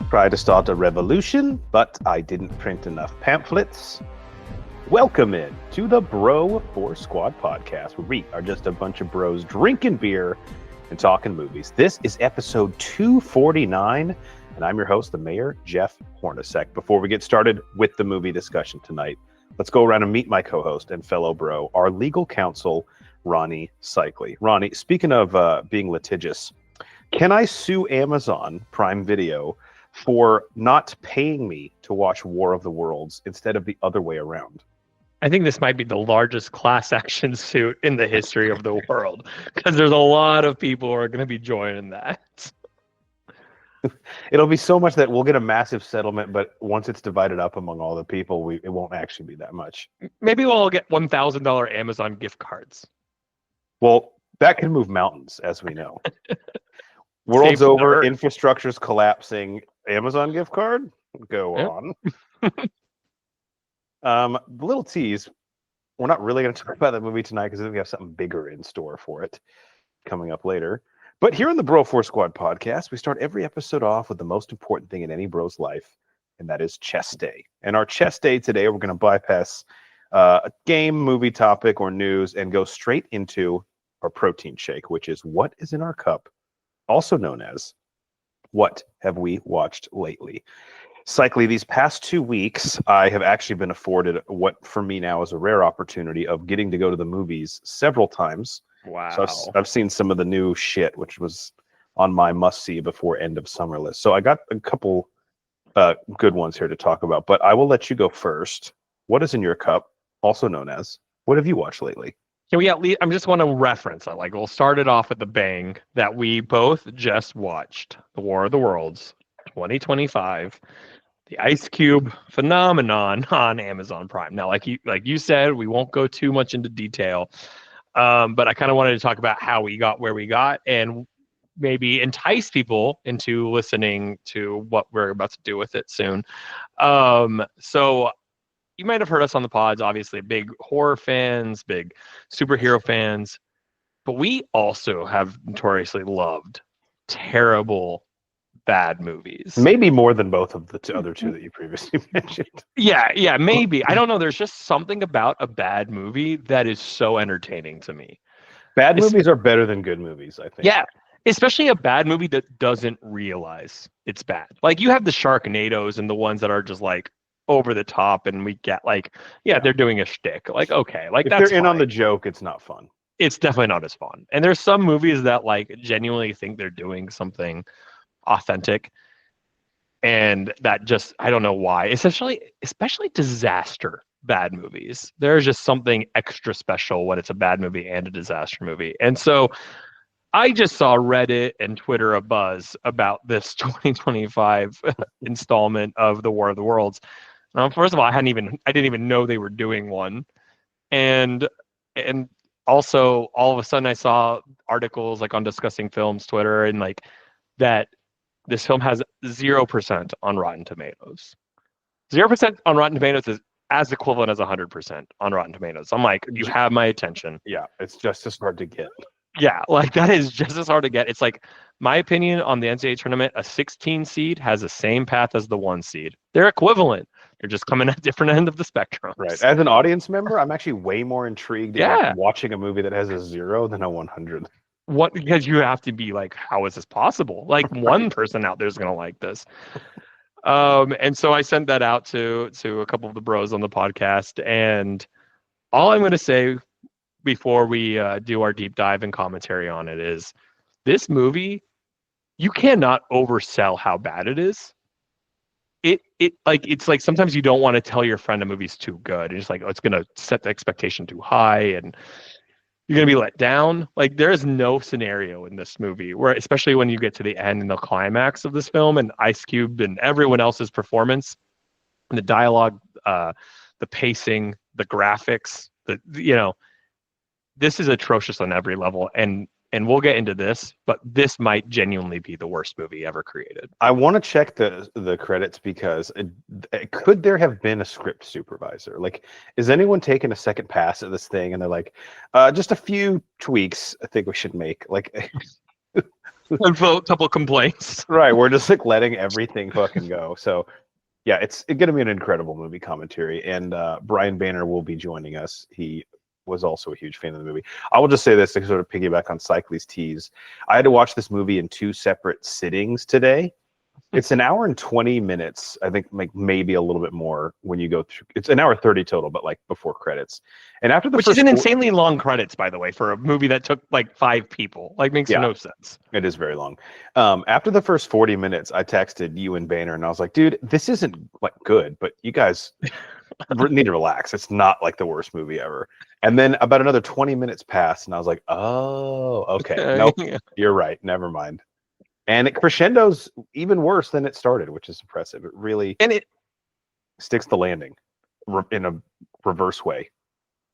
Tried to start a revolution, but I didn't print enough pamphlets. Welcome in to the Bro 4 Squad podcast, where we are just a bunch of bros drinking beer and talking movies. This is episode 249, and I'm your host, the Mayor, Jeff Hornacek. Before we get started with the movie discussion tonight, let's go around and meet my co-host and fellow bro, our legal counsel, Ronnie Cycli. Ronnie, speaking of being litigious, can I sue Amazon Prime Video for not paying me to watch War of the Worlds instead of the other way around? I think this might be the largest class action suit in the history of the world, because there's a lot of people who are going to be joining that. It'll be so much that we'll get a massive settlement, but once it's divided up among all the people, it won't actually be that much. Maybe we'll all get $1,000 Amazon gift cards. Well, that can move mountains, as we know. World's over, infrastructure's collapsing. Amazon gift card? Go on. The little tease, we're not really going to talk about that movie tonight because I think we have something bigger in store for it coming up later. But here on the Bro 4 Squad podcast, we start every episode off with the most important thing in any bro's life, and that is chest day. And our chest day today, we're going to bypass a game, movie topic, or news and go straight into our protein shake, which is what is in our cup, also known as what have we watched lately. Cycli, these past 2 weeks, I have actually been afforded what for me now is a rare opportunity of getting to go to the movies several times. Wow. So I've seen some of the new shit, which was on my must-see before end of summer list. So I got a couple good ones here to talk about, but I will let you go first. What is in your cup, also known as what have you watched lately? Can we at least, I just want to reference, we'll start it off with the bang that we both just watched The War of the Worlds 2025, the Ice Cube phenomenon on Amazon Prime. Now, like you said, we won't go too much into detail, but I kind of wanted to talk about how we got where we got and maybe entice people into listening to what we're about to do with it soon. So you might have heard us on the pods, obviously big horror fans, big superhero fans, but we also have notoriously loved terrible, bad movies. Maybe more than both of the other two that you previously mentioned. Yeah, maybe. I don't know. There's just something about a bad movie that is so entertaining to me. Bad movies are better than good movies, I think. Yeah, especially a bad movie that doesn't realize it's bad. Like you have the Sharknadoes and the ones that are just like over the top, and we get they're doing a shtick. Like, okay, like if that's they're in fine. on the joke, it's not fun. It's definitely not as fun. And there's some movies that genuinely think they're doing something authentic, and that just, I don't know why, especially disaster bad movies. There's just something extra special when it's a bad movie and a disaster movie. And so I just saw Reddit and Twitter abuzz about this 2025 installment of The War of the Worlds. First of all, I didn't even know they were doing one, and also all of a sudden I saw articles on Discussing Films Twitter and that this film has 0% on Rotten Tomatoes. 0% on Rotten Tomatoes is as equivalent as 100% on Rotten Tomatoes. I'm like, you have my attention. Yeah, it's just as hard to get. Yeah, that is just as hard to get. It's my opinion on the NCAA tournament, a 16 seed has the same path as the 1 seed. They're equivalent. They're just coming at different end of the spectrum. Right. As an audience member, I'm actually way more intrigued in watching a movie that has a 0 than a 100. What? Because you have to be how is this possible? One person out there is going to like this. And so I sent that out to a couple of the bros on the podcast. And all I'm going to say before we do our deep dive and commentary on it is this movie, you cannot oversell how bad it is. It's sometimes you don't want to tell your friend a movie's too good. It's it's going to set the expectation too high and you're going to be let down. There is no scenario in this movie where, especially when you get to the end and the climax of this film and Ice Cube and everyone else's performance, and the dialogue, the pacing, the graphics, this is atrocious on every level. And we'll get into this, but this might genuinely be the worst movie ever created. I want to check the credits because could there have been a script supervisor? Is anyone taking a second pass at this thing and they're just a few tweaks I think we should make? A couple complaints. Right, we're just like letting everything fucking go. So yeah, it's going to be an incredible movie commentary, and Brian Banner will be joining us. He was also a huge fan of the movie. I will just say this to sort of piggyback on Cycly's tease. I had to watch this movie in 2 separate sittings today. It's an hour and 20 minutes. I think like maybe a little bit more when you go through. It's an hour 30 total, but like before credits. And after the Which first is an insanely long credits, by the way, for a movie that took like 5 people. Like, makes Yeah. no sense. It is very long. After the first 40 minutes, I texted you and Banner, and I was like, dude, this isn't like good, but you guys need to relax. It's not like the worst movie ever. And then about another 20 minutes passed, and I was like, oh, okay. Nope, you're right. Never mind. And it crescendos even worse than it started, which is impressive. It really sticks the landing in a reverse way.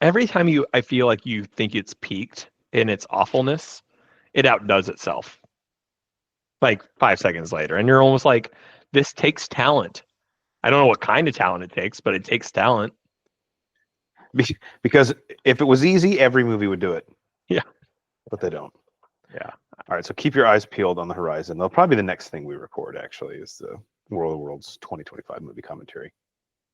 Every time I feel like you think it's peaked in its awfulness, it outdoes itself. Like 5 seconds later, and you're almost like, this takes talent. I don't know what kind of talent it takes, but it takes talent. Because if it was easy, every movie would do it. Yeah. But they don't. Yeah. All right, so keep your eyes peeled on the horizon. That'll probably be the next thing we record, actually, is the World of Worlds 2025 movie commentary.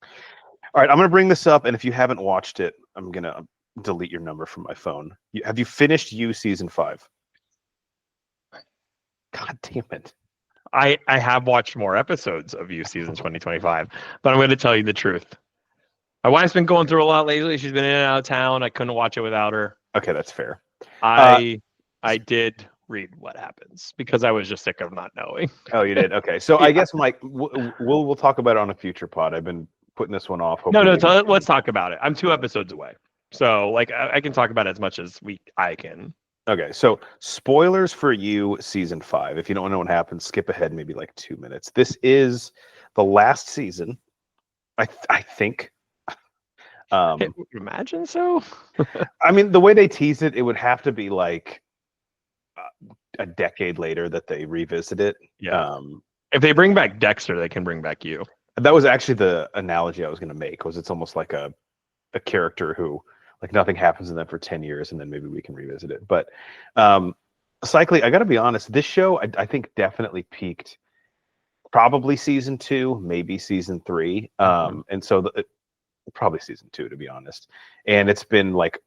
All right, I'm going to bring this up, and if you haven't watched it, I'm going to delete your number from my phone. Have you finished You Season 5? God damn it. I have watched more episodes of You Season 2025, but I'm going to tell you the truth. My wife's been going through a lot lately. She's been in and out of town. I couldn't watch it without her. Okay, that's fair. I did read what happens because I was just sick of not knowing. Oh, you did? Okay. So I guess, Mike, we'll talk about it on a future pod. I've been putting this one off. No, let's talk about it. I'm 2 episodes away. So like I can talk about it as much as I can. Okay, so spoilers for You Season 5. If you don't know what happens, skip ahead maybe like 2 minutes. This is the last season, I think. Imagine so. I mean, the way they tease it, it would have to be like a decade later that they revisit it. Yeah. If they bring back Dexter, they can bring back You. That was actually the analogy I was going to make. Was it's almost like a character who like nothing happens to them for 10 years, and then maybe we can revisit it. But Cycly, I got to be honest. This show, I think, definitely peaked. Probably season 2, maybe season 3, and so probably season 2, to be honest. And it's been like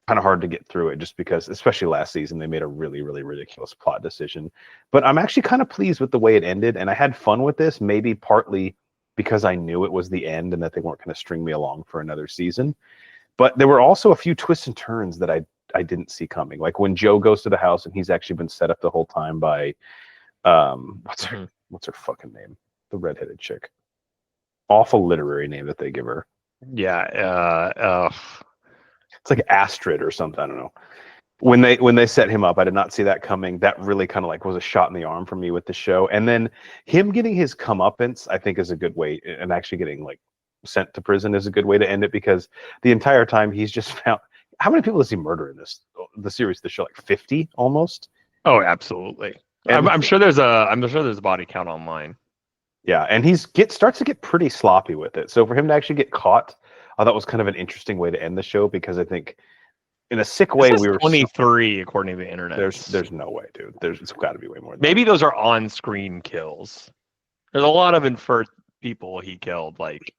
kind of hard to get through it just because, especially last season, they made a really, really ridiculous plot decision. But I'm actually kind of pleased with the way it ended, and I had fun with this, maybe partly because I knew it was the end and that they weren't going to string me along for another season. But there were also a few twists and turns that I didn't see coming. Like when Joe goes to the house and he's actually been set up the whole time by what's her fucking name? The redheaded chick. Awful literary name that they give her. Yeah. It's like Astrid or something. I don't know. When they set him up, I did not see that coming. That really kind of like was a shot in the arm for me with the show. And then him getting his comeuppance, I think, is a good way, and actually getting like sent to prison is a good way to end it, because the entire time he's just found. How many people does he murder in the series? The show, like 50 almost. Oh, absolutely. I'm sure there's a body count online. Yeah, and starts to get pretty sloppy with it. So for him to actually get caught, I thought was kind of an interesting way to end the show, because I think in a sick way we were 23 according to the internet. There's no way, dude. It's got to be way more than maybe those are on-screen kills. There's a lot of inferred people he killed. Like,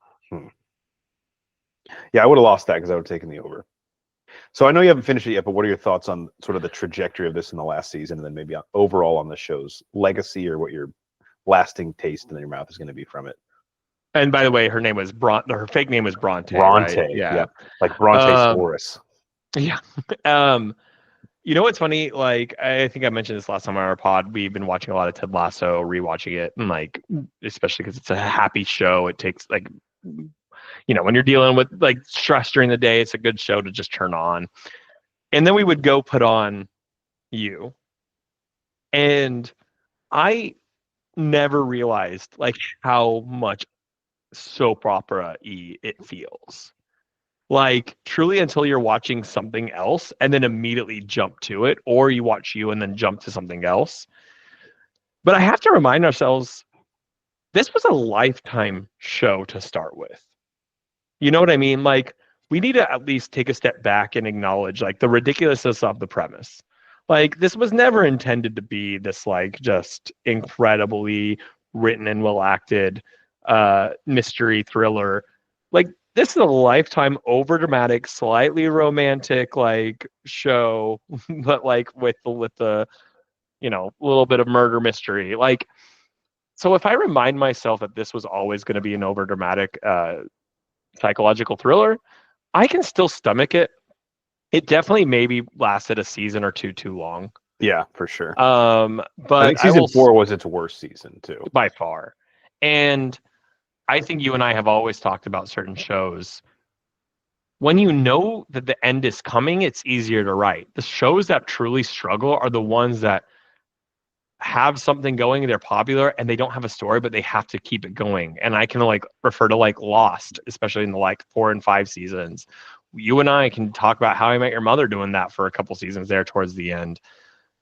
yeah, I would have lost that because I would have taken the over. So I know you haven't finished it yet, but what are your thoughts on sort of the trajectory of this in the last season, and then maybe overall on the show's legacy, or what your lasting taste in your mouth is going to be from it? And by the way, her name was her fake name was Bronte. Bronte, right? Yeah, like Brontosaurus. Yeah. You know what's funny? Like, I think I mentioned this last time on our pod. We've been watching a lot of Ted Lasso, rewatching it, and like, especially because it's a happy show. It takes like, when you're dealing with like stress during the day, it's a good show to just turn on. And then we would go put on You, and I never realized like how much soap opera-y it feels. Like, truly, until you're watching something else and then immediately jump to it, or you watch You and then jump to something else. But I have to remind ourselves, this was a Lifetime show to start with. You know what I mean? Like, we need to at least take a step back and acknowledge like the ridiculousness of the premise. Like, this was never intended to be this like just incredibly written and well acted mystery thriller. Like, this is a Lifetime over dramatic, slightly romantic like show, but like with the little bit of murder mystery. Like, so if I remind myself that this was always going to be an over dramatic psychological thriller, I can still stomach it. It definitely maybe lasted a season or two too long. Yeah, for sure. I But think I season will 4 was its worst season too. by far. And I think you and I have always talked about certain shows. When you know that the end is coming, it's easier to write. The shows that truly struggle are the ones that have something going, they're popular, and they don't have a story, but they have to keep it going. And I can like refer to like Lost, especially in the like 4 and 5 seasons. You and I can talk about How I Met Your Mother doing that for a couple seasons there towards the end.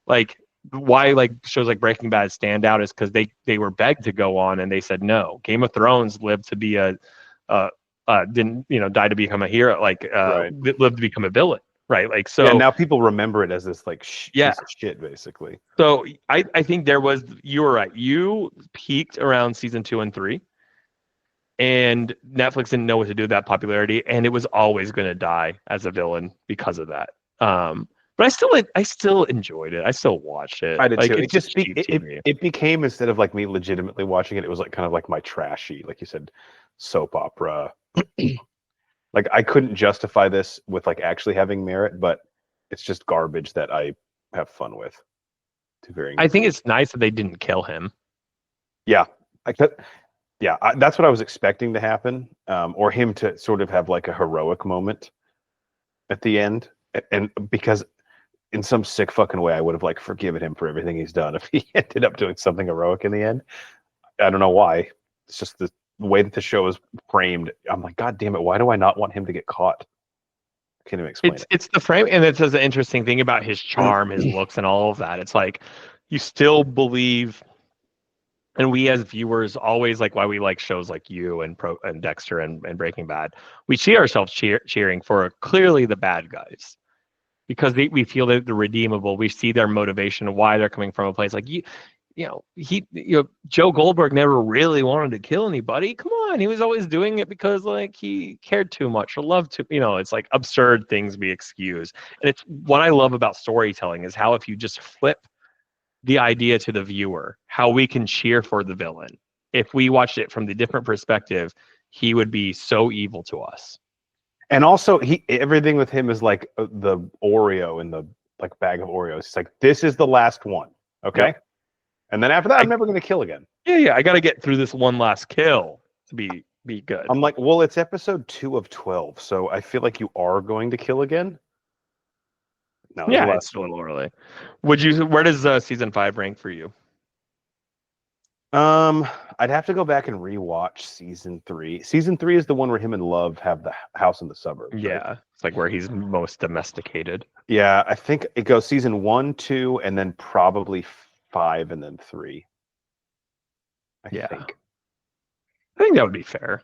Like, why like shows like Breaking Bad stand out is because they were begged to go on and they said no. Game of Thrones lived to be didn't die to become a hero, like Right. lived to become a villain, right? Like, so Yeah, now people remember it as this like yeah. piece of shit, basically. So I think you were right. You peaked around season 2 and 3, and Netflix didn't know what to do with that popularity, and it was always going to die as a villain because of that. But I still enjoyed it. I still watched it. I did Like, too. it's just cheap TV. It became, instead of like me legitimately watching it, it was like kind of like my trashy, like you said, soap opera. Like, I couldn't justify this with like actually having merit, but it's just garbage that I have fun with. To varying I think degrees. it's nice that they didn't kill him. Yeah, that's what I was expecting to happen, or him to sort of have like a heroic moment at the end, and because in some sick fucking way I would have like forgiven him for everything he's done if he ended up doing something heroic in the end. I don't know why. It's just the way that the show is framed. I'm like, God damn it! Why do I not want him to get caught? I can't even explain it. It's the frame, and it's an interesting thing about his charm, his looks, and all of that. It's like you still believe, and we as viewers always like why we like shows like you and Dexter and Breaking Bad. We see ourselves cheering for clearly the bad guys because we feel that they're redeemable. We see their motivation, why they're coming from a place like Joe Goldberg never really wanted to kill anybody. Come on, he was always doing it because like he cared too much or loved to. It's like absurd things we excuse. And it's what I love about storytelling is how if you just flip the idea to the viewer, how we can cheer for the villain. If we watched it from the different perspective, he would be so evil to us. And also, everything with him is like the Oreo in the like bag of Oreos. It's like, this is the last one, okay? Yep. And then after that, I'm never going to kill again. Yeah. I got to get through this one last kill to be good. I'm like, well, it's episode 2 of 12, so I feel like you are going to kill again. No, yeah, it's a little early. Where does season 5 rank for you? I'd have to go back and rewatch season 3. Season 3 is the one where him and Love have the house in the suburbs. Yeah, right? it's like where he's most domesticated. Yeah, I think it goes season 1, 2, and then probably 5, and then 3. I think that would be fair.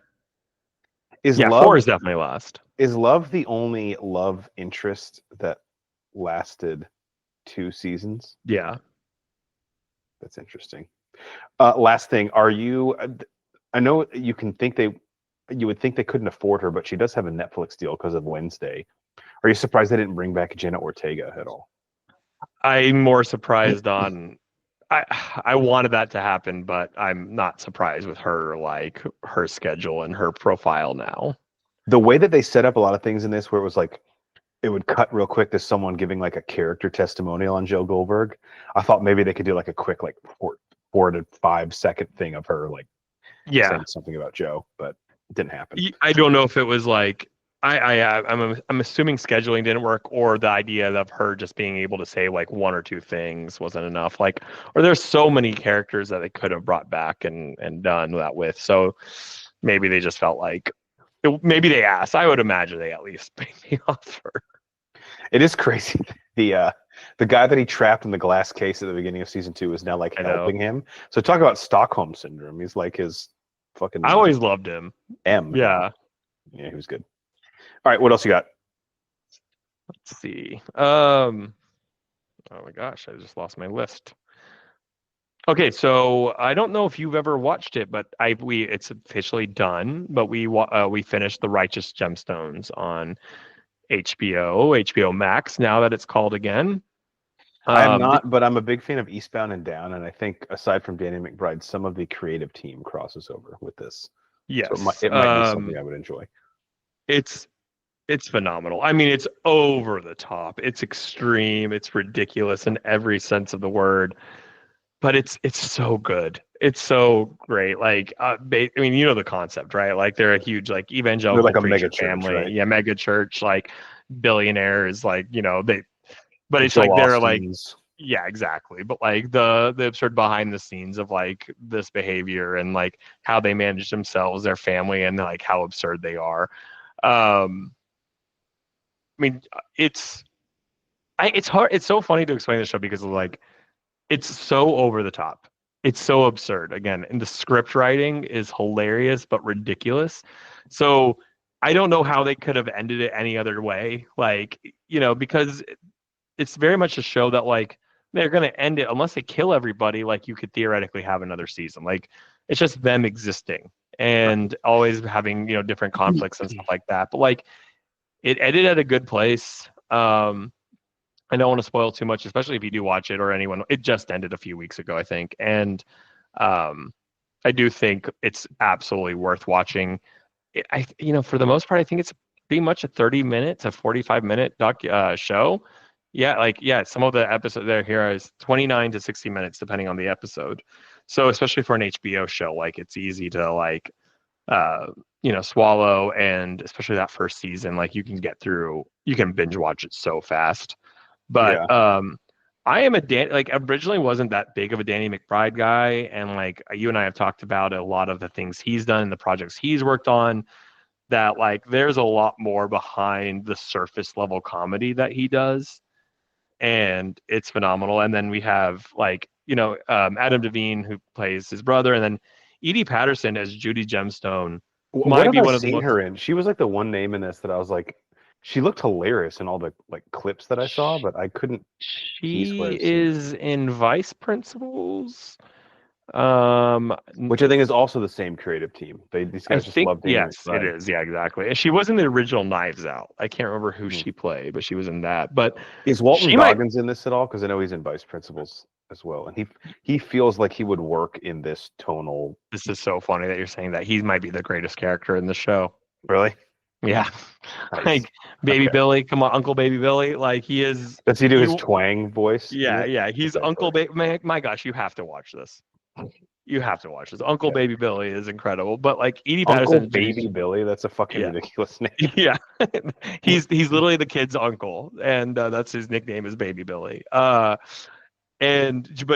Love, 4 is definitely last. Is Love the only love interest that lasted 2 seasons? Yeah. That's interesting. Last thing, are you? I know you would think they couldn't afford her, but she does have a Netflix deal because of Wednesday. Are you surprised they didn't bring back Jenna Ortega at all? I'm more surprised on. I wanted that to happen, but I'm not surprised with her schedule and her profile now. The way that they set up a lot of things in this, where it was like it would cut real quick to someone giving like a character testimonial on Joe Goldberg. I thought maybe they could do like a quick like 4 to 5 second thing of her like saying something about Joe, but it didn't happen. I don't know if it was like I'm assuming scheduling didn't work, or the idea of her just being able to say like 1 or 2 things wasn't enough. Like, or there's so many characters that they could have brought back and done that with. So maybe they just felt like maybe they asked. I would imagine they at least made the offer. It is crazy. The guy that he trapped in the glass case at the beginning of season 2 is now like helping him. So talk about Stockholm syndrome. He's like his fucking. I always loved him. Yeah, he was good. All right, what else you got? Let's see. Oh my gosh, I just lost my list. Okay, so I don't know if you've ever watched it, but it's officially done. But we finished the Righteous Gemstones on HBO Max. Now that it's called again. I am Did, not, but I'm a big fan of Eastbound and Down, and I think aside from Danny McBride, some of the creative team crosses over with this. So yes, it might be something I would enjoy. it's phenomenal. I mean, it's over the top. It's extreme. It's ridiculous in every sense of the word. But it's so good. It's so great. Like, I mean, you know the concept, right? Like, they're a huge like They're evangelical like a preacher mega church, family, right? yeah, mega church, like billionaires, like they. But The it's Joel like they're like, Austins. yeah, exactly. But like the absurd behind the scenes of like this behavior and like how they manage themselves, their family, and like how absurd they are. I mean, it's hard. It's so funny to explain the show because like it's so over the top. It's so absurd. Again, and the script writing is hilarious but ridiculous. So I don't know how they could have ended it any other way. Like, because it's very much a show that like they're gonna end it unless they kill everybody. Like you could theoretically have another season. Like it's just them existing and always having different conflicts and stuff like that. But like it ended at a good place. I don't want to spoil too much, especially if you do watch it or anyone. It just ended a few weeks ago, I think, and um, I do think it's absolutely worth watching. For the most part, I think it's pretty much a 30-minute to 45-minute show. Yeah, some of the episodes there here is 29 to 60 minutes, depending on the episode. So especially for an HBO show, like it's easy to swallow, and especially that first season, like you can binge watch it so fast. But Yeah. I am like originally wasn't that big of a Danny McBride guy, and like you and I have talked about a lot of the things he's done and the projects he's worked on. That like there's a lot more behind the surface level comedy that he does, and it's phenomenal. And then we have like Adam Devine who plays his brother, and then Edie Patterson as Judy Gemstone What might have be I one of the seen most. her in? She was like the one name in this that I was like, she looked hilarious in all the like clips that I saw, but I couldn't piece where She I've seen her. is in Vice Principals. Um, Which I think is also the same creative team. These I guys just think love Danny yes, it McBride. is. Yeah, exactly. And she was in the original Knives Out. I can't remember who Hmm. she played, but she was in that. But Is Walton she might. Goggins in this at all? Because I know he's in Vice Principals as well, and he feels like he would work in this tonal. This is so funny that you're saying that. He might be the greatest character in the show. Really Yeah, nice. like Baby Okay. Billy. Come on, Uncle Baby Billy. Like he is. Does he do his He. twang voice in Yeah, it? yeah. He's Okay, Uncle perfect. Baby. My gosh, you have to watch this. You have to watch this. Uncle Okay. Baby Billy is incredible. But like Edie Uncle Patterson, Baby Billy. That's a fucking yeah. ridiculous name. Yeah, he's literally the kid's uncle, and that's his nickname is Baby Billy. But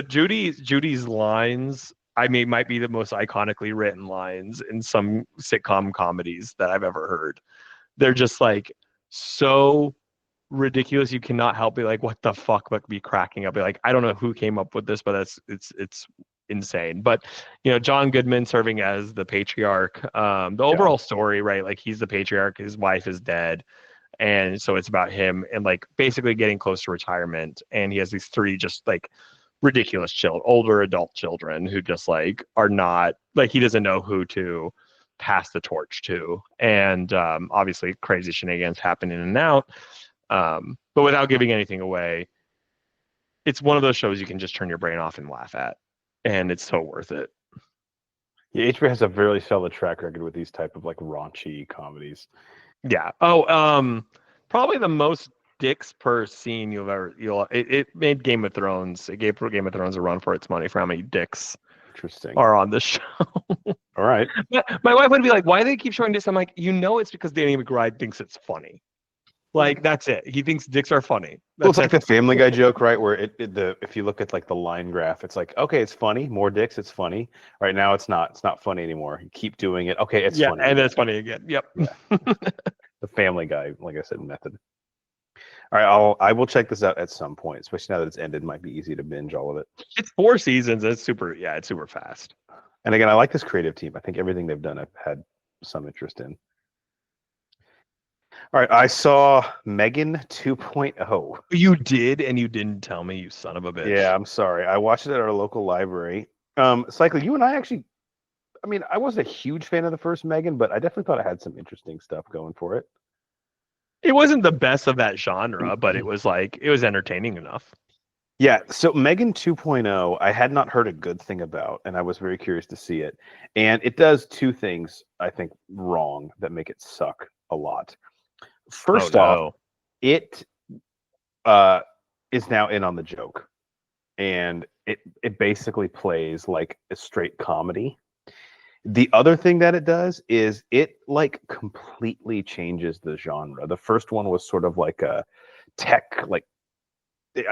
Judy's lines, I mean, might be the most iconically written lines in some sitcom comedies that I've ever heard. They're just like so ridiculous, you cannot help be like, what the fuck, but be cracking up. Be like, I don't know who came up with this, but it's insane. But John Goodman serving as the patriarch, the Yeah. overall story, right? Like he's the patriarch, his wife is dead, and so it's about him and like basically getting close to retirement, and he has these three just like ridiculous older adult children who just like are not like, he doesn't know who to pass the torch to, and obviously crazy shenanigans happen in and out, but without giving anything away, it's one of those shows you can just turn your brain off and laugh at, and it's so worth it. Yeah, HBO has a very solid track record with these type of like raunchy comedies. Yeah. Oh, probably the most dicks per scene it made Game of Thrones. It gave Game of Thrones a run for its money for how many dicks Interesting. are on this show. All right. My wife would be like, "Why do they keep showing this?" I'm like, it's because Danny McBride thinks it's funny. Like that's it. He thinks dicks are funny. Well, it's That's like the Family Guy joke, right? Where if you look at like the line graph, it's like, okay, it's funny, more dicks, it's funny. Right now, it's not funny anymore. You keep doing it, okay, it's funny. and it's funny again. Yep. Yeah. The Family Guy, like I said, method. All right, I will check this out at some point, especially now that it's ended. Might be easy to binge all of it. It's 4 seasons. It's super fast. And again, I like this creative team. I think everything they've done, I've had some interest in. All right, I saw Megan 2.0. You did, and you didn't tell me, you son of a bitch. Yeah, I'm sorry. I watched it at our local library. Cycle, you and I actually, I mean, I wasn't a huge fan of the first Megan, but I definitely thought it had some interesting stuff going for it. It wasn't the best of that genre, but it was entertaining enough. Yeah, so Megan 2.0, I had not heard a good thing about, and I was very curious to see it. And it does two things, I think, wrong that make it suck a lot. First off, it is now in on the joke, and it basically plays like a straight comedy. The other thing that it does is it like completely changes the genre. The first one was sort of like a tech, like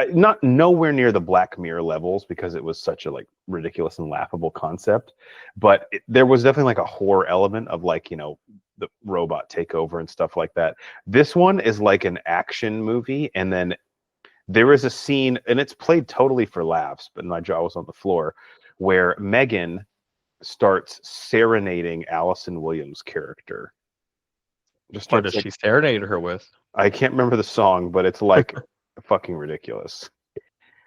not nowhere near the Black Mirror levels because it was such a like ridiculous and laughable concept, but there was definitely like a horror element of like, you know, the robot takeover and stuff like that. This one is like an action movie, and then there is a scene, and it's played totally for laughs, but my jaw was on the floor, where Megan starts serenading Allison Williams' character. Just what does she serenade her with? I can't remember the song, but it's like fucking ridiculous.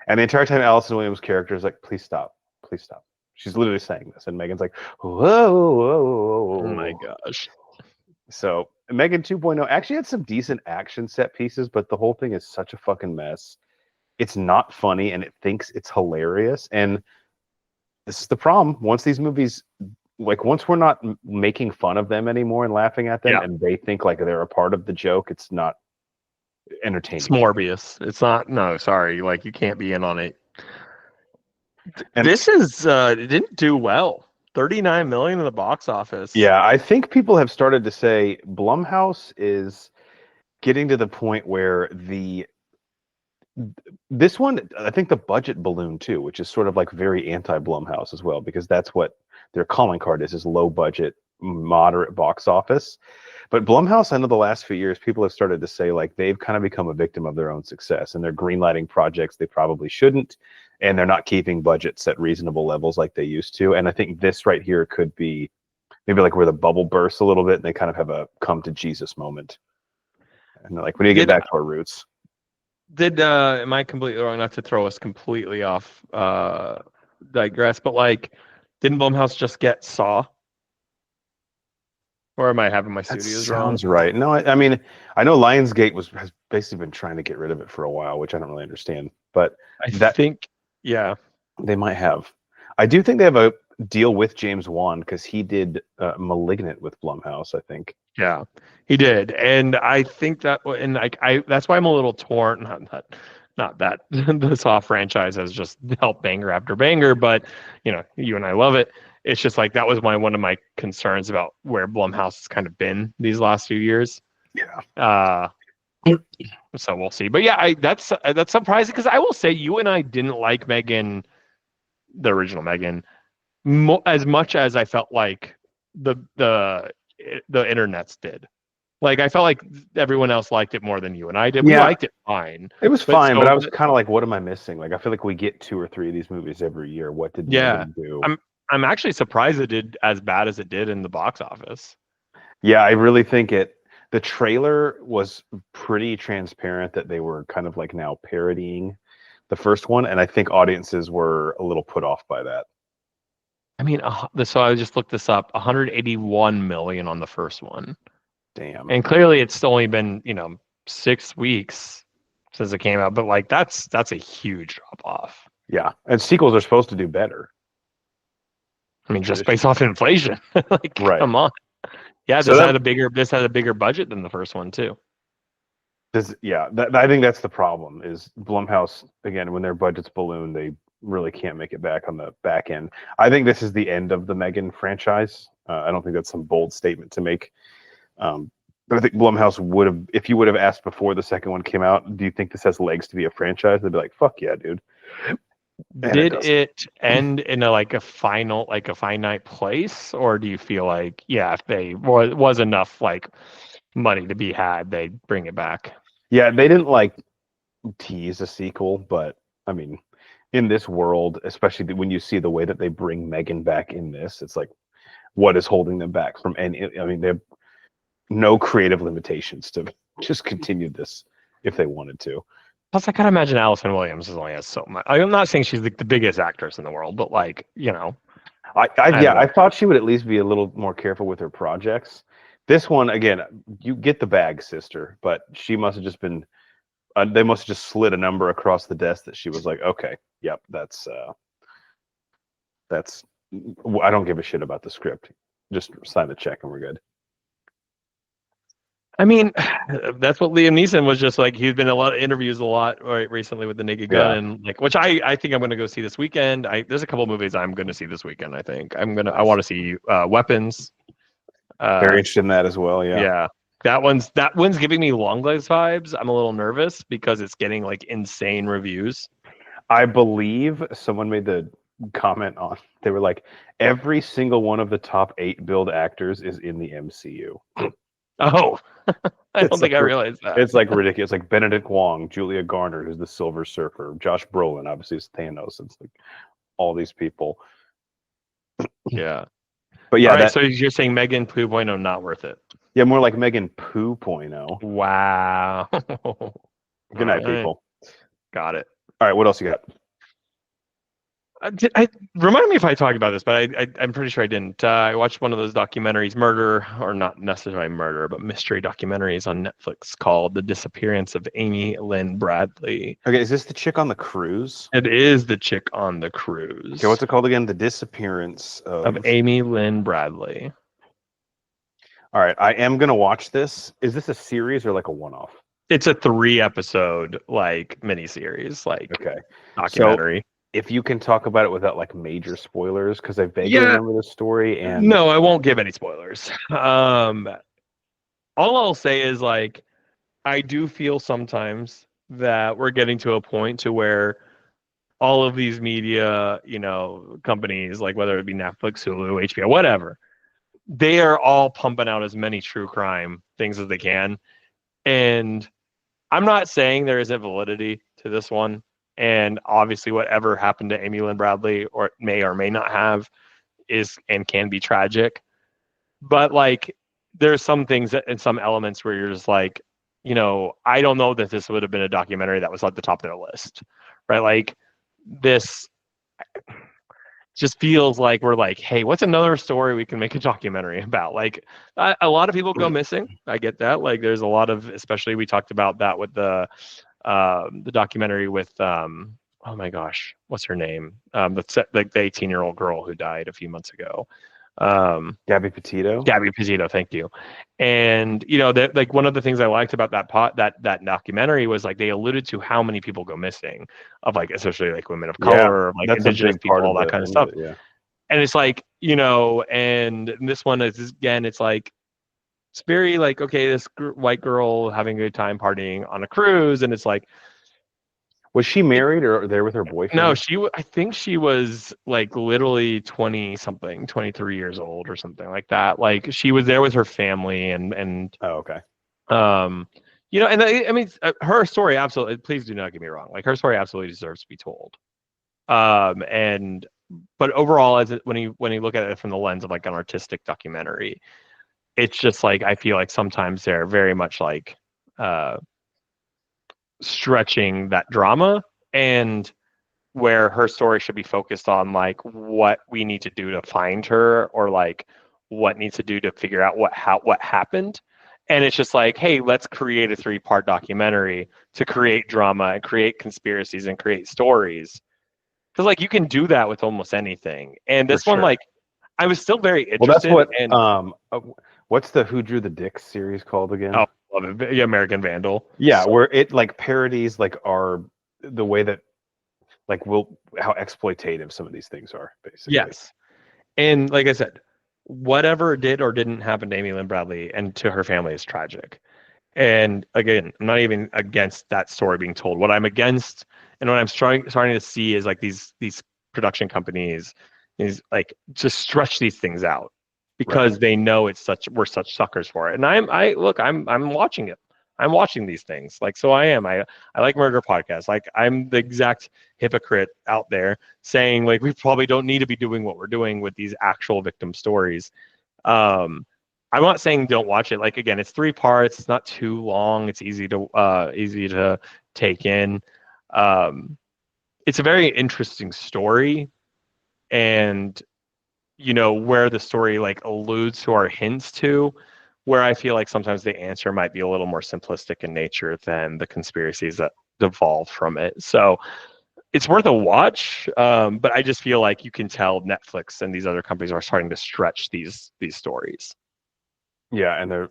And the entire time, Allison Williams' character is like, "Please stop, please stop." She's literally saying this, and Megan's like, "Whoa, whoa, whoa." Oh my gosh! So Megan 2.0 actually had some decent action set pieces, but the whole thing is such a fucking mess. It's not funny, and it thinks it's hilarious. And this is the problem. Once these movies, like once we're not making fun of them anymore and laughing at them, and they think like they're a part of the joke, it's not entertaining. It's Morbius. It's not. No, sorry. Like you can't be in on it. And this is it didn't do well. 39 million in the box office. Yeah, I think people have started to say Blumhouse is getting to the point where this one, I think the budget ballooned too, which is sort of like very anti-Blumhouse as well, because that's what their calling card is low budget, moderate box office. But Blumhouse, I know the last few years, people have started to say like they've kind of become a victim of their own success, and they're greenlighting projects they probably shouldn't, and they're not keeping budgets at reasonable levels like they used to. And I think this right here could be maybe like where the bubble bursts a little bit, and they kind of have a come to Jesus moment. And they're like, we need to get back to our roots. Am I completely wrong? Not to throw us completely off digress, but like, didn't Blumhouse just get Saw? Or am I having my studios wrong? Sounds right. No, I mean, I know Lionsgate has basically been trying to get rid of it for a while, which I don't really understand. But I think, yeah, they might have. I do think they have a deal with James Wan because he did Malignant with Blumhouse, I think. Yeah, he did, and I think that, and like that's why I'm a little torn. Not that the Saw franchise has just helped banger after banger, but you know, you and I love it. It's just like that was one of my concerns about where Blumhouse has kind of been these last few years. Yeah. So we'll see. But yeah, that's surprising because I will say you and I didn't like Megan, the original Megan, as much as I felt like the internets did. Like I felt like everyone else liked it more than you and I did. We liked it fine. It was fine, but I was kind of like, what am I missing? Like I feel like we get 2 or 3 of these movies every year. What did Megan do? I'm actually surprised it did as bad as it did in the box office. Yeah, I really think the trailer was pretty transparent that they were kind of like now parodying the first one, and I think audiences were a little put off by that. I mean, so I just looked this up, 181 million on the first one. Damn. And clearly it's only been, 6 weeks since it came out, but like that's a huge drop off. Yeah, and sequels are supposed to do better. I mean, just based off inflation. Like, come on. Yeah, this had a bigger budget than the first one too. I think that's the problem. Is Blumhouse again when their budgets balloon, they really can't make it back on the back end. I think this is the end of the Megan franchise. I don't think that's some bold statement to make. But I think Blumhouse would have, if you would have asked before the second one came out, do you think this has legs to be a franchise? They'd be like, "Fuck yeah, dude." Did it end in a finite place, or do you feel like, if they was enough like money to be had, they'd bring it back? Yeah, they didn't like tease a sequel, but I mean, in this world, especially when you see the way that they bring Megan back in this, it's like, what is holding them back from any? I mean, no creative limitations to just continue this if they wanted to. Plus, I can't imagine Allison Williams is only has so much. I'm not saying she's the biggest actress in the world, but like, you know, I don't know. I thought she would at least be a little more careful with her projects. This one, again, you get the bag, sister, but she must have just been. They must have just slid a number across the desk that she was like, okay, yep, that's. I don't give a shit about the script. Just sign the check and we're good. I mean, that's what Liam Neeson was just like. He's been in a lot of interviews right recently with the Naked Gun, Yeah. and like, which I think I'm going to go see this weekend. There's a couple movies I'm going to see this weekend. I think I Nice. want to see Weapons. Very interested in that as well. Yeah. Yeah. That one's giving me Longlegs vibes. I'm a little nervous because it's getting like insane reviews. I believe someone made the comment on. They were like, every single one of the top 8 billed actors is in the MCU. Oh, I don't think like, I realized that. It's like ridiculous. Like Benedict Wong, Julia Garner, who's the Silver Surfer, Josh Brolin, obviously it's Thanos. It's like all these people. Yeah. But yeah, all right, so you're saying Megan 2.0 not worth it? Yeah, more like Megan 2.0. Wow. Good night, people. Got it. All right, what else you got? Remind me if I talked about this, but I'm pretty sure I didn't. I watched one of those documentaries, murder, or not necessarily murder, but mystery documentaries on Netflix called The Disappearance of Amy Lynn Bradley. Okay, is this the chick on the cruise? It is the chick on the cruise. Okay, what's it called again? The Disappearance of Amy Lynn Bradley. All right, I am going to watch this. Is this a series or like a one-off? It's a 3-episode like miniseries, like okay documentary. So, if you can talk about it without like major spoilers, because I vaguely remember the story. And no, I won't give any spoilers. All I'll say is like, I do feel sometimes that we're getting to a point to where all of these media, companies, like whether it be Netflix, Hulu, HBO, whatever, they are all pumping out as many true crime things as they can. And I'm not saying there isn't validity to this one. And obviously whatever happened to Amy Lynn Bradley or may not have is and can be tragic. But like there's some things and some elements where you're just like, I don't know that this would have been a documentary that was at the top of their list. Right? Like this just feels like we're like, hey, what's another story we can make a documentary about? Like a lot of people go missing. I get that. Like there's a lot of, especially we talked about that with the documentary with oh my gosh, what's her name? The 18-year-old girl who died a few months ago. Gabby Petito. Thank you. And that like one of the things I liked about that documentary was like they alluded to how many people go missing, of like especially like women of color, like indigenous people, all that kind of stuff. Yeah. And it's like and this one is again, it's like it's very like, okay, this white girl having a good time partying on a cruise, and it's like, was she married or there with her boyfriend? No, I think she was like literally 20 something, 23 years old or something like that. Like she was there with her family and oh, okay. And I mean, her story absolutely, please do not get me wrong. Like her story absolutely deserves to be told. But overall, when you look at it from the lens of like an artistic documentary, it's just like, I feel like sometimes they're very much like, stretching that drama, and where her story should be focused on like what we need to do to find her, or like what needs to do to figure out what happened. And it's just like, hey, let's create a 3-part documentary to create drama and create conspiracies and create stories, because like you can do that with almost anything. And this one, like, I was still very interested. Well, that's what what's the Who Drew the Dick series called again? Oh, love it. Yeah, American Vandal. Yeah, where it like parodies like the way that like how exploitative some of these things are, basically. Yes. And like I said, whatever did or didn't happen to Amy Lynn Bradley and to her family is tragic. And again, I'm not even against that story being told. What I'm against and what I'm starting to see is like these production companies is like just stretch these things out because they know we're such suckers for it. And I'm watching it. I'm watching these things. Like, so I am. I like murder podcasts. Like, I'm the exact hypocrite out there saying like we probably don't need to be doing what we're doing with these actual victim stories. I'm not saying don't watch it. Like again, it's 3 parts. It's not too long. It's easy to take in. Um, it's a very interesting story, and where the story like alludes to our hints to, where I feel like sometimes the answer might be a little more simplistic in nature than the conspiracies that devolve from it. So it's worth a watch, but I just feel like you can tell Netflix and these other companies are starting to stretch these stories. Yeah, and they're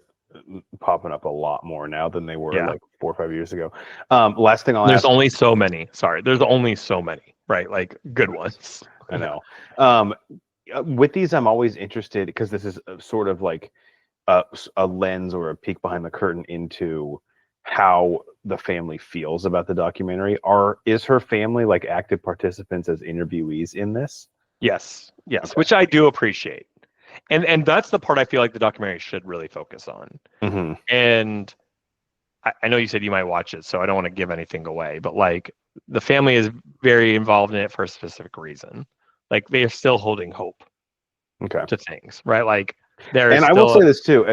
popping up a lot more now than they were Yeah. like 4 or 5 years ago. Last thing I'll There's ask. only so many. Sorry, there's only so many, right? Like good ones. I know. With these, I'm always interested because this is sort of like a lens or a peek behind the curtain into how the family feels about the documentary. Is her family like active participants as interviewees in this? Yes, Okay. which I do appreciate, and that's the part I feel like the documentary should really focus on. Mm-hmm. And I know you said you might watch it, so I don't want to give anything away, but like the family is very involved in it for a specific reason. Like they are still holding hope Okay. to things, right? Like there is And I will still say this too,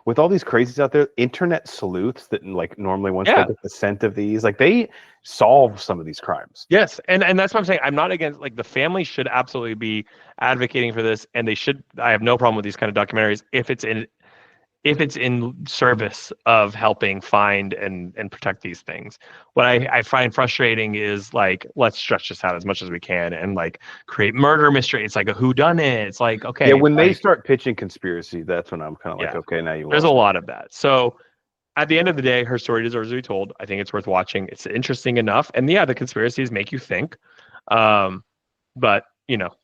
with all these crazies out there, internet sleuths that like normally once they yeah. get the scent of these, like they solve some of these crimes. Yes, and that's what I'm saying. I'm not against like the family should absolutely be advocating for this, and they should. I have no problem with these kind of documentaries if it's in service of helping find and protect these things. What I find frustrating is like let's stretch this out as much as we can and like create murder mystery. It's like a whodunit. It's like Yeah, okay, when they like start pitching conspiracy, that's when I'm kind of like, yeah, okay, now you there's a lost me. lot of that. So at the end of the day, her story deserves to be told. I think it's worth watching. It's interesting enough, and yeah, the conspiracies make you think. Um, but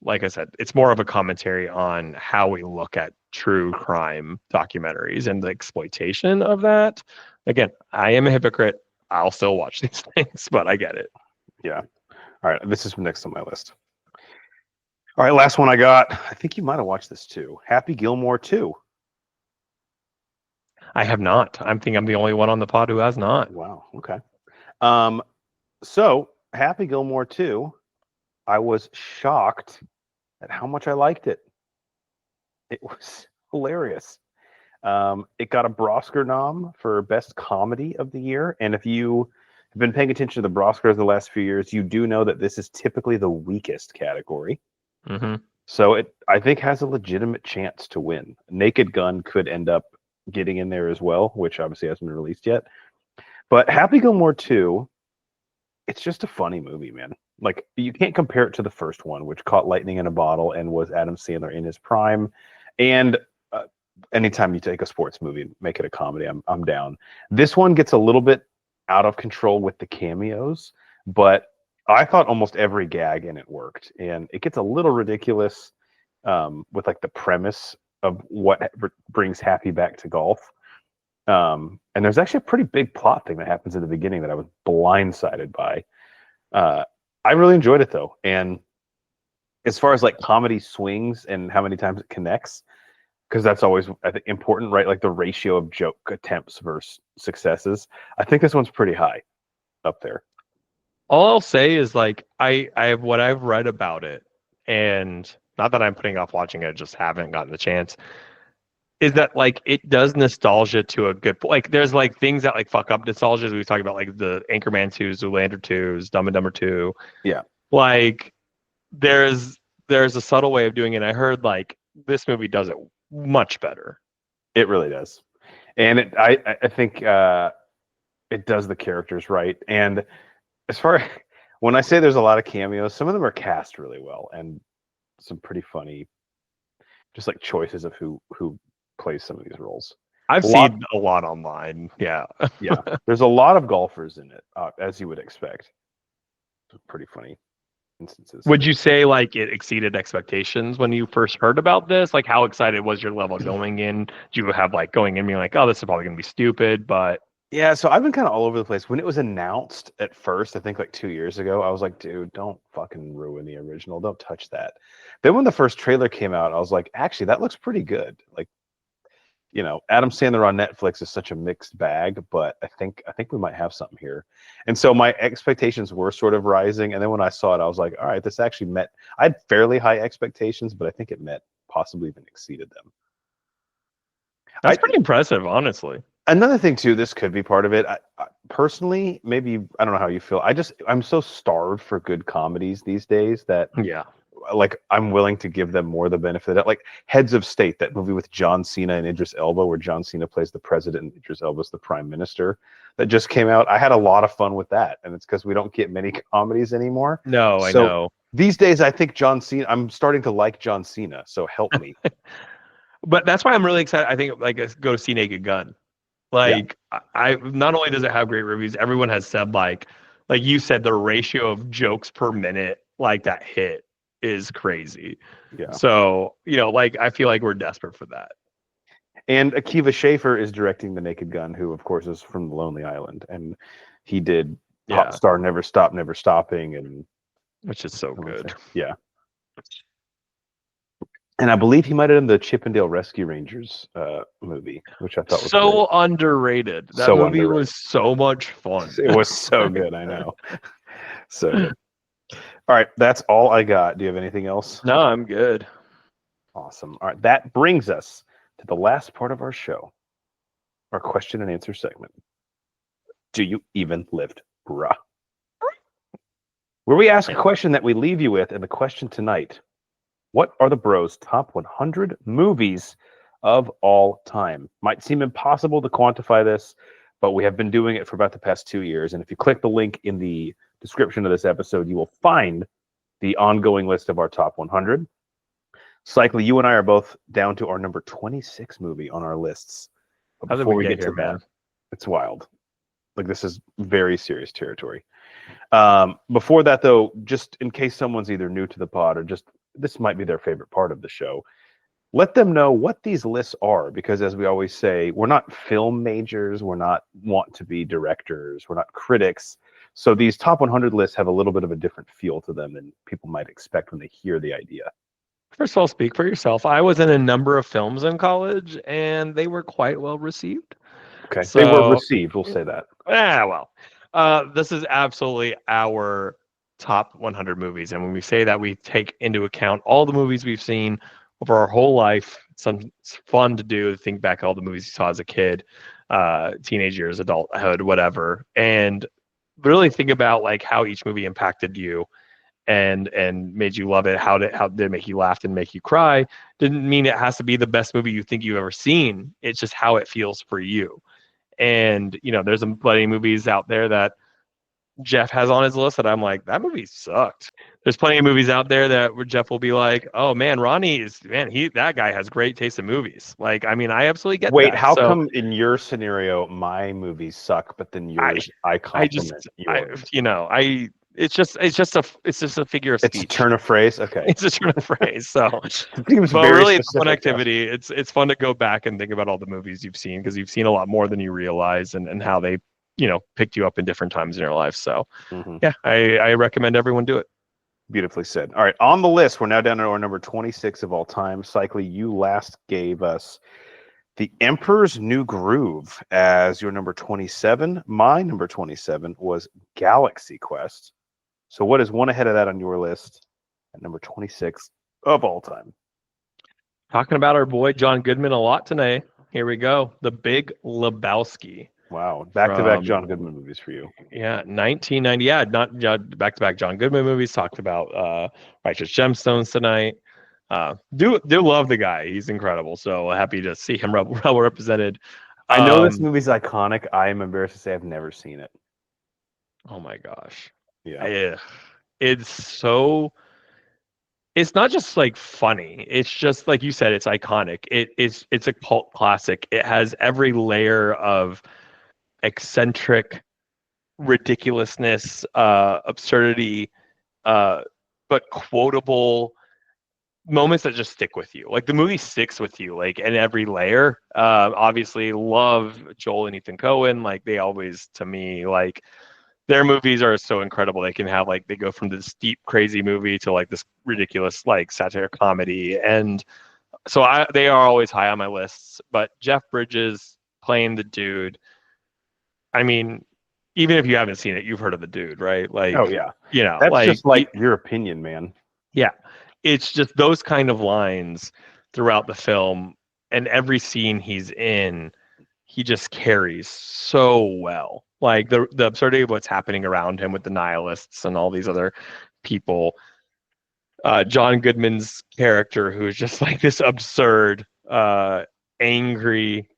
like I said, it's more of a commentary on how we look at true crime documentaries and the exploitation of that. Again, I am a hypocrite. I'll still watch these things, but I get it. Yeah. All right, this is next on my list. All right, last one I got. I think you might have watched this too. Happy Gilmore 2. I have not. I think I'm the only one on the pod who has not. Wow. Okay. Um, so Happy Gilmore 2, I was shocked at how much I liked it. It was hilarious. It got a Brosker nom for Best Comedy of the Year. And if you have been paying attention to the Broskers the last few years, you do know that this is typically the weakest category. Mm-hmm. So it, I think, has a legitimate chance to win. Naked Gun could end up getting in there as well, which obviously hasn't been released yet. But Happy Gilmore 2, it's just a funny movie, man. Like, you can't compare it to the first one, which caught lightning in a bottle and was Adam Sandler in his prime. And anytime you take a sports movie and make it a comedy, I'm down. This one gets a little bit out of control with the cameos, but I thought almost every gag in it worked. And it gets a little ridiculous with like the premise of what brings Happy back to golf. And there's actually a pretty big plot thing that happens in the beginning that I was blindsided by. I really enjoyed it though. And as far as like comedy swings and how many times it connects, because that's always, I think, important, right? Like the ratio of joke attempts versus successes. I think this one's pretty high up there. All I'll say is like I what I've read about it, and not that I'm putting off watching it, just haven't gotten the chance. Is that like it does nostalgia to a good like there's like things that like fuck up nostalgia as we talked about like the Anchorman 2, Zoolander 2, Dumb and Dumber 2. Yeah. Like there's a subtle way of doing it. I heard like this movie does it much better. It really does. And I think it does the characters right. And as far when I say there's a lot of cameos, some of them are cast really well and some pretty funny just like choices of who plays some of these roles. I've seen a lot online. Yeah. Yeah. There's a lot of golfers in it, as you would expect. Pretty funny instances. Would you say like it exceeded expectations when you first heard about this? Like how excited was your level going in? Do you have like going in being like, oh, this is probably gonna be stupid, but yeah, so I've been kind of all over the place. When it was announced at first, I think like 2 years ago, I was like, dude, don't fucking ruin the original. Don't touch that. Then when the first trailer came out, I was like, actually, that looks pretty good. Like, Adam Sandler on Netflix is such a mixed bag, but I think we might have something here. And so my expectations were sort of rising. And then when I saw it, I was like, all right, this actually met. I had fairly high expectations, but I think it met, possibly even exceeded them. That's pretty impressive, honestly. Another thing too, this could be part of it. Personally, maybe I don't know how you feel. I'm so starved for good comedies these days that Yeah. like I'm willing to give them more the benefit of that. Like Heads of State, that movie with John Cena and Idris Elba, where John Cena plays the president and Idris Elba's the prime minister, that just came out. I had a lot of fun with that, and it's because we don't get many comedies anymore. No, I So know. these days, I think John Cena. I'm starting to like John Cena, so help me. But that's why I'm really excited. I think like go to see Naked Gun. Like I not only does it have great reviews, everyone has said like you said, the ratio of jokes per minute like that hit is crazy. Yeah. So, like I feel like we're desperate for that. And Akiva Schaffer is directing The Naked Gun, who of course is from The Lonely Island, and he did Pop Star Never Stop, Never Stopping, and which is so good. Yeah. And I believe he might have done the Chippendale Rescue Rangers movie, which I thought was so great. Underrated. That movie was so much fun. It was so good. I know. So good. All right, that's all I got. Do you have anything else? No, I'm good. Awesome. All right, that brings us to the last part of our show, our question and answer segment. Do you even lift, bruh? Where we ask a question that we leave you with, and the question tonight: what are the bros' top 100 movies of all time? Might seem impossible to quantify this, but we have been doing it for about the past 2 years. And if you click the link in the description of this episode, you will find the ongoing list of our top 100. Cycly, you and I are both down to our number 26 movie on our lists. But How did before we we get get here, to man? that, it's wild. Like, this is very serious territory. Before that, though, just in case someone's either new to the pod or just this might be their favorite part of the show, let them know what these lists are, because as we always say, we're not film majors, we're not want to be directors, we're not critics. So these top 100 lists have a little bit of a different feel to them than people might expect when they hear the idea. First of all, speak for yourself. I was in a number of films in college, and they were quite well received. Okay, so, they were received, we'll say that. This is absolutely our top 100 movies. And when we say that, we take into account all the movies we've seen over our whole life. It's fun to do, to think back all the movies you saw as a kid, teenage years, adulthood, whatever, and really think about like how each movie impacted you and made you love it. How did it make you laugh and make you cry? Didn't mean it has to be the best movie you think you've ever seen. It's just how it feels for you. And there's plenty of movies out there that Jeff has on his list that I'm like, that movie sucked. There's plenty of movies out there that Jeff will be like, oh man, that guy has great taste in movies. Like, I mean, I absolutely get that. Wait, how come in your scenario my movies suck, but then yours I compliment yours? It's just a figure of speech. It's a turn of phrase. Okay, it's a turn of phrase. So, but really, it's fun activity. It's fun to go back and think about all the movies you've seen, because you've seen a lot more than you realize, and how they picked you up in different times in your life. So yeah, I recommend everyone do it. Beautifully said. All right, on the list, we're now down to our number 26 of all time. Cycly, you last gave us The Emperor's New Groove as your number 27. My number 27 was Galaxy Quest. So what is one ahead of that on your list at number 26 of all time? Talking about our boy John Goodman a lot tonight. Here we go. The Big Lebowski. Wow. Back-to-back John Goodman movies for you. Yeah, 1990. Yeah, not back-to-back John Goodman movies. Talked about Righteous Gemstones tonight. Do love the guy. He's incredible. So happy to see him well represented. I know this movie's iconic. I am embarrassed to say I've never seen it. Oh my gosh. Yeah. It's not just like funny. It's just like you said, it's iconic. It's a cult classic. It has every layer of eccentric ridiculousness, absurdity, but quotable moments that just stick with you. Like the movie sticks with you, like in every layer. Obviously love Joel and Ethan Coen. Like they always, to me, like their movies are so incredible. They can have they go from this deep, crazy movie to like this ridiculous, like satire comedy. And so they are always high on my lists, but Jeff Bridges playing the dude. I mean, even if you haven't seen it, you've heard of the dude, right? Like, oh yeah, that's just like your opinion, man. Yeah, it's just those kind of lines throughout the film, and every scene he's in, he just carries so well. Like the absurdity of what's happening around him with the nihilists and all these other people. John Goodman's character, who is just like this absurd, angry,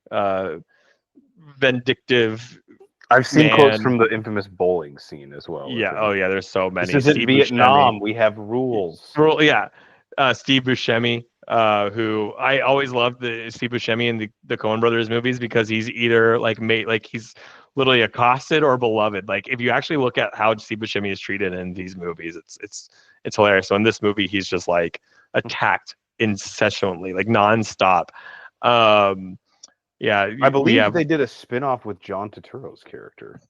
vindictive I've seen quotes man. from the infamous bowling scene as well. Yeah. Oh yeah. There's so many. This isn't Steve Vietnam. Buscemi. We have rules. Yeah. Steve Buscemi, who I always loved the Steve Buscemi in the Coen Brothers movies because he's either like he's literally accosted or beloved. Like if you actually look at how Steve Buscemi is treated in these movies, it's hilarious. So in this movie, he's just like attacked incessantly, like nonstop. Yeah, I believe they did a spin-off with John Turturro's character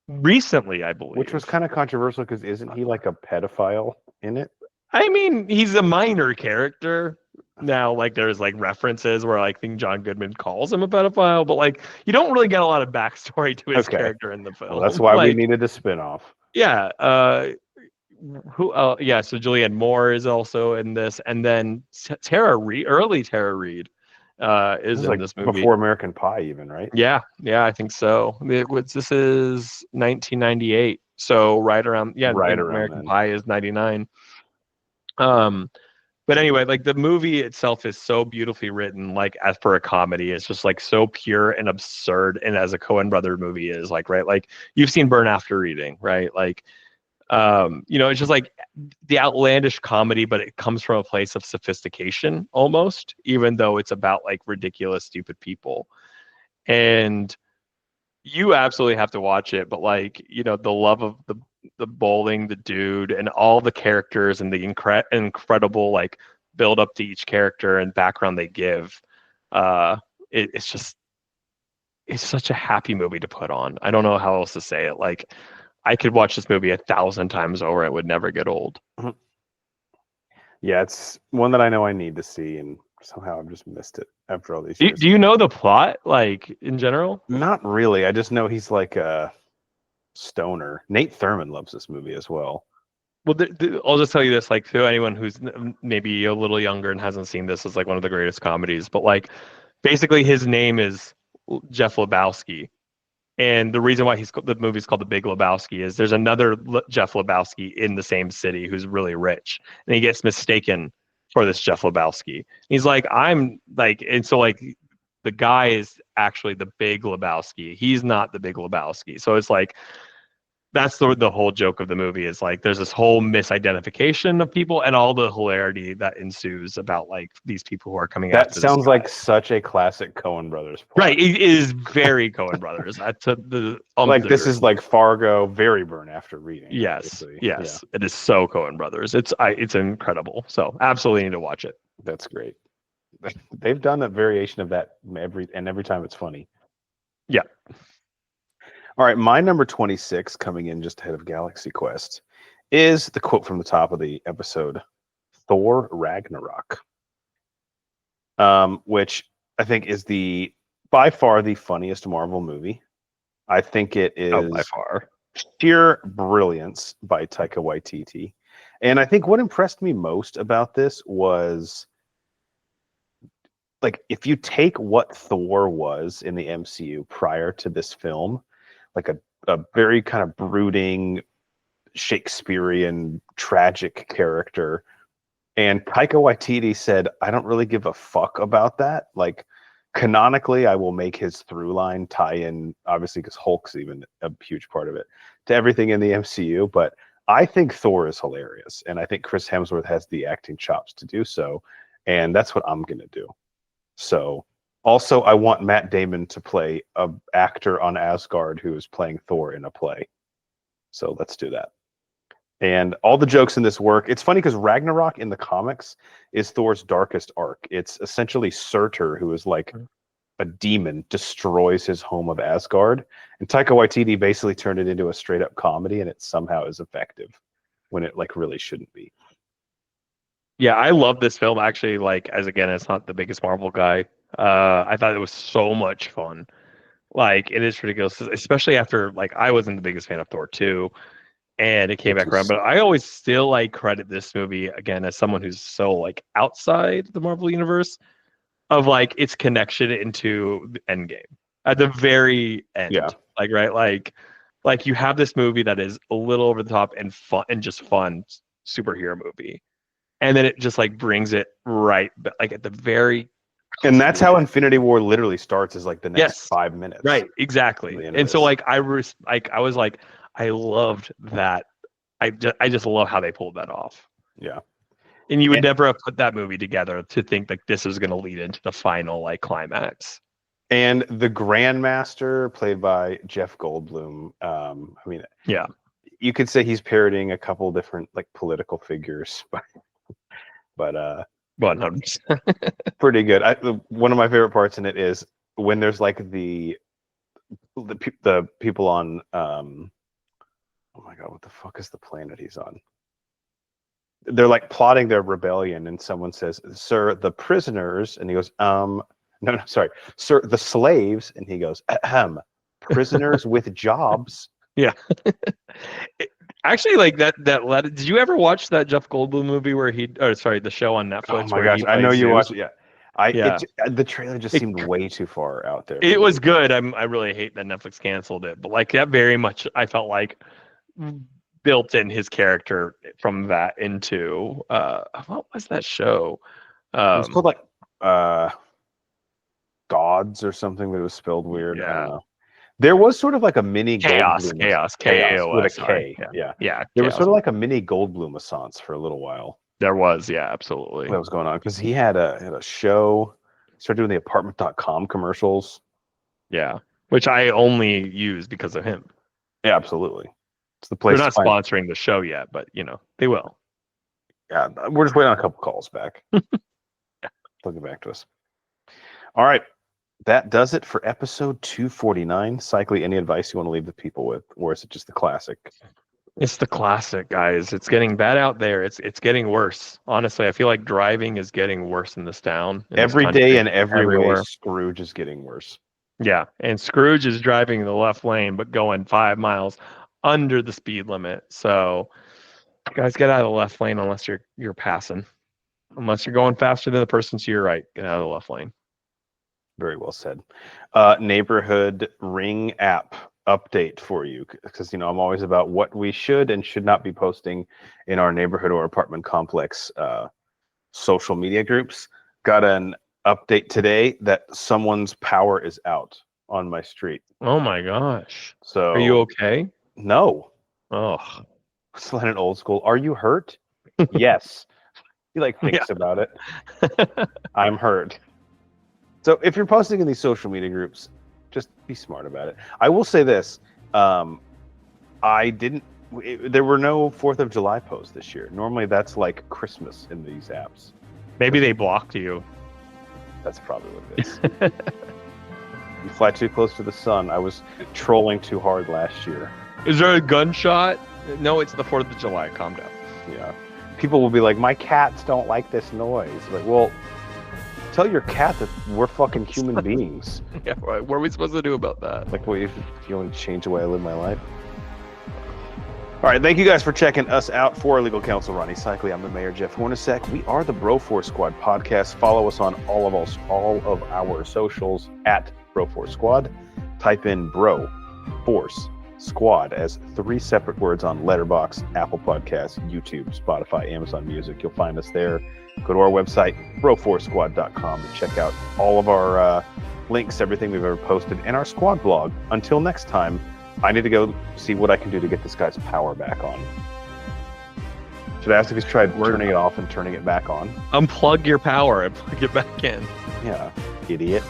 recently, I believe, which was kind of controversial because isn't he like a pedophile in it? I mean, he's a minor character now. Like there's like references where I think John Goodman calls him a pedophile, but like you don't really get a lot of backstory to his character in the film. Well, that's why we needed a spin-off. Yeah. Yeah. So Julianne Moore is also in this, and then early Tara Reid, is in this movie before American Pie, even, right? Yeah. I think so. This is 1998, so right around American Pie is 99. But anyway, like the movie itself is so beautifully written, like as for a comedy, it's just like so pure and absurd. And as a Coen brother movie is like, right, like you've seen Burn After Reading, right? Like, it's just like the outlandish comedy, but it comes from a place of sophistication almost, even though it's about like ridiculous, stupid people. And you absolutely have to watch it, but like, the love of the bowling, the dude, and all the characters and the incredible like build up to each character and background they give. It's such a happy movie to put on. I don't know how else to say it. Like I could watch this movie 1,000 times over. It would never get old. Mm-hmm. Yeah, it's one that I know I need to see, and somehow I've just missed it after all these years. Do you know the plot, like in general? Not really. I just know he's like a stoner. Nate Thurman loves this movie as well. Well, I'll just tell you this, like to anyone who's maybe a little younger and hasn't seen this, it's like one of the greatest comedies. But like, basically, his name is Jeff Lebowski, and the reason why the movie's called The Big Lebowski is there's another Jeff Lebowski in the same city who's really rich, and he gets mistaken for this Jeff Lebowski. He's like, I'm like, and so like the guy is actually the Big Lebowski. He's not the Big Lebowski. So it's like, that's the whole joke of the movie is like, there's this whole misidentification of people and all the hilarity that ensues about like these people who are coming out. That sounds like such a classic Coen Brothers plot. Right. It is very Coen Brothers. That's this is like Fargo, very Burn After Reading. Yes. Obviously. Yes. Yeah. It is so Coen Brothers. It's incredible. So absolutely need to watch it. That's great. They've done a variation of that every time it's funny. Yeah. All right, my number 26, coming in just ahead of Galaxy Quest, is the quote from the top of the episode, Thor Ragnarok, which I think is by far the funniest Marvel movie. I think it is by far sheer brilliance by Taika Waititi. And I think what impressed me most about this was, like, if you take what Thor was in the MCU prior to this film, like a very kind of brooding Shakespearean tragic character, and Taika Waititi said, I don't really give a fuck about that. Like, canonically, I will make his through line tie in, obviously because Hulk's even a huge part of it, to everything in the MCU, but I think Thor is hilarious, and I think Chris Hemsworth has the acting chops to do so, and that's what I'm gonna do. So also, I want Matt Damon to play an actor on Asgard who is playing Thor in a play. So let's do that. And all the jokes in this work. It's funny because Ragnarok in the comics is Thor's darkest arc. It's essentially Surtur, who is like a demon, destroys his home of Asgard. And Taika Waititi basically turned it into a straight up comedy, and it somehow is effective when it like really shouldn't be. Yeah, I love this film actually. Like, as again, it's not the biggest Marvel guy. I thought it was so much fun. Like, it is ridiculous, especially after like I wasn't the biggest fan of Thor 2, and it came back around. But I always still like credit this movie again as someone who's so like outside the Marvel universe. of like its connection into the Endgame at the very end. Yeah. Like right, like you have this movie that is a little over the top and fun and just fun superhero movie, and then it just like brings it right, but like at the very. And that's how Infinity War literally starts, is like the next 5 minutes. Right, exactly. And so like I was like I loved that. I just love how they pulled that off. Yeah. And you would never have put that movie together to think like this is going to lead into the final like climax. And the Grandmaster, played by Jeff Goldblum, I mean, yeah, you could say he's parodying a couple different like political figures, but 100%. pretty good. One of my favorite parts in it is when there's like the people on oh my god, what the fuck is the planet he's on? They're like plotting their rebellion, and someone says, "Sir, the prisoners," and he goes, no, sorry, sir, the slaves," and he goes, "Ahem, prisoners with jobs." Yeah. Actually, like that did you ever watch that Jeff Goldblum movie where the show on Netflix? Oh my gosh, I know you watched it. Yeah. The trailer just It- seemed way too far out there. It was good. I really hate that Netflix canceled it, but like that very much I felt like built in his character from that into what was that show? It was called like Gods or something, but it was spelled weird. I don't know. There was sort of like a mini chaos with a K. Yeah. There was sort of like a mini Goldblum-assance for a little while. There was, yeah, absolutely. What was going on? Because he had a show. He started doing the apartment.com commercials. Yeah, which I only use because of him. Yeah, absolutely. It's the place. They're not sponsoring the show yet, but they will. Yeah, we're just waiting on a couple calls back. They'll get back to us. All right. That does it for episode 249. Cycly, any advice you want to leave the people with, or is it just the classic? It's the classic, guys. It's getting bad out there. It's getting worse. Honestly, I feel like driving is getting worse in this town. Every day and everywhere, Scrooge is getting worse. Yeah, and Scrooge is driving the left lane, but going 5 miles under the speed limit. So, guys, get out of the left lane unless you're passing. Unless you're going faster than the person to your right, get out of the left lane. Very well said. Neighborhood Ring app update for you, because I'm always about what we should and should not be posting in our neighborhood or apartment complex social media groups. Got an update today that someone's power is out on my street. Oh my gosh. So are you okay? No. Oh, it's like an old school. Are you hurt? Yes. He thinks about it. I'm hurt. So if you're posting in these social media groups, just be smart about it. I will say this. There were no 4th of July posts this year. Normally that's like Christmas in these apps. Maybe they blocked you. That's probably what it is. You fly too close to the sun. I was trolling too hard last year. Is there a gunshot? No, it's the 4th of July. Calm down. Yeah. People will be like, my cats don't like this noise. Like, well, tell your cat that we're fucking human beings. Yeah, right. What are we supposed to do about that? Like, what if you want to change the way I live my life? All right, thank you guys for checking us out. For our legal counsel, Ronnie Cycly, I'm the mayor, Jeff Hornacek. We are the Bro4 Squad podcast. Follow us on all of our socials at Bro4 Squad. Type in Bro Force Squad as 3 separate words on Letterboxd, Apple Podcasts, YouTube, Spotify, Amazon Music. You'll find us there. Go to our website, bro4squad.com, to check out all of our links, everything we've ever posted, and our squad blog. Until next time, I need to go see what I can do to get this guy's power back on. Should I ask if he's tried turning it off and turning it back on? Unplug your power and plug it back in. Yeah, idiot.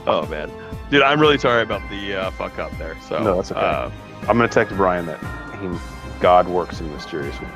Oh, man. Dude, I'm really sorry about the fuck up there. So no, that's okay. I'm going to text Brian that God works in mysterious ways.